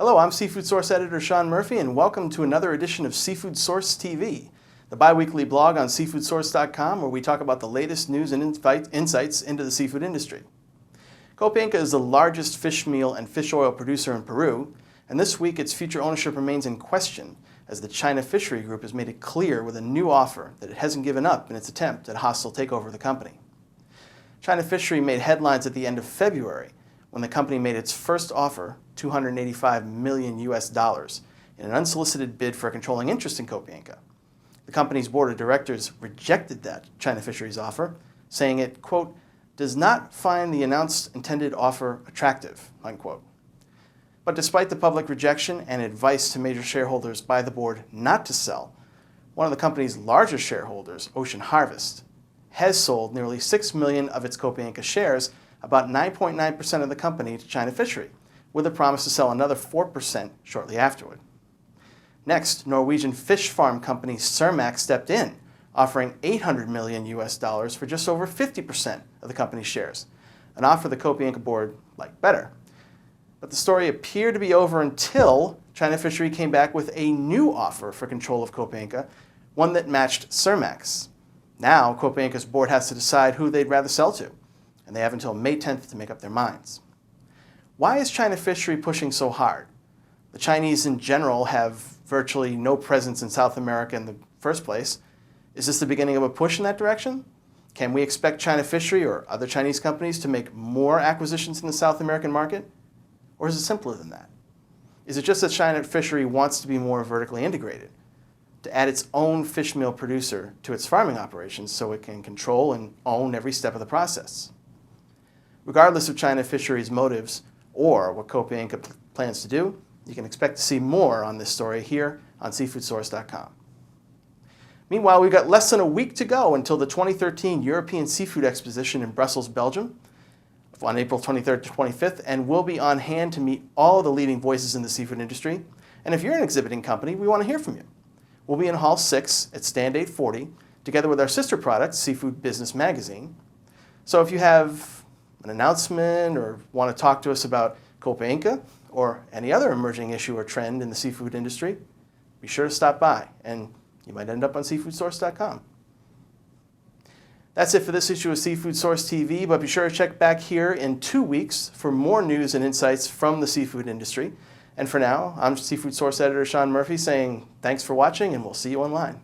Hello, I'm Seafood Source Editor Sean Murphy, and welcome to another edition of SeafoodSourceTV, the bi-weekly blog on SeafoodSource.com where we talk about the latest news and insights into the seafood industry. Copeinca is the largest fish meal and fish oil producer in Peru, and this week its future ownership remains in question as the China Fishery group has made it clear with a new offer that it hasn't given up in its attempt at a hostile takeover of the company. China Fishery made headlines at the end of February when the company made its first offer, $285 million in an unsolicited bid for a controlling interest in Copeinca. The company's board of directors rejected that China Fishery's offer, saying it, quote, does not find the announced intended offer attractive, unquote. But despite the public rejection and advice to major shareholders by the board not to sell, one of the company's largest shareholders, Ocean Harvest, has sold nearly 6 million of its Copeinca shares, about 9.9% of the company, to China Fishery, with a promise to sell another 4% shortly afterward. Next, Norwegian fish farm company Cermaq stepped in, offering $800 million for just over 50% of the company's shares, an offer the Copeinca board liked better. But the story appeared to be over until China Fishery came back with a new offer for control of Copeinca, one that matched Cermaq's. Now, Copeinca's board has to decide who they'd rather sell to, and they have until May 10th to make up their minds. Why is China Fishery pushing so hard? The Chinese in general have virtually no presence in South America in the first place. Is this the beginning of a push in that direction? Can we expect China Fishery or other Chinese companies to make more acquisitions in the South American market? Or is it simpler than that? Is it just that China Fishery wants to be more vertically integrated, to add its own fish meal producer to its farming operations so it can control and own every step of the process? Regardless of China Fishery's motives or what Copeinca plans to do, you can expect to see more on this story here on SeafoodSource.com. Meanwhile, we've got less than a week to go until the 2013 European Seafood Exposition in Brussels, Belgium, on April 23rd to 25th, and we'll be on hand to meet all the leading voices in the seafood industry. And if you're an exhibiting company, we want to hear from you. We'll be in Hall 6 at Stand 840, together with our sister product, Seafood Business Magazine. So if you have an announcement or want to talk to us about Copeinca or any other emerging issue or trend in the seafood industry, be sure to stop by, and you might end up on SeafoodSource.com. That's it for this issue of Seafood Source TV, but be sure to check back here in 2 weeks for more news and insights from the seafood industry. And for now, I'm Seafood Source Editor Sean Murphy saying thanks for watching, and we'll see you online.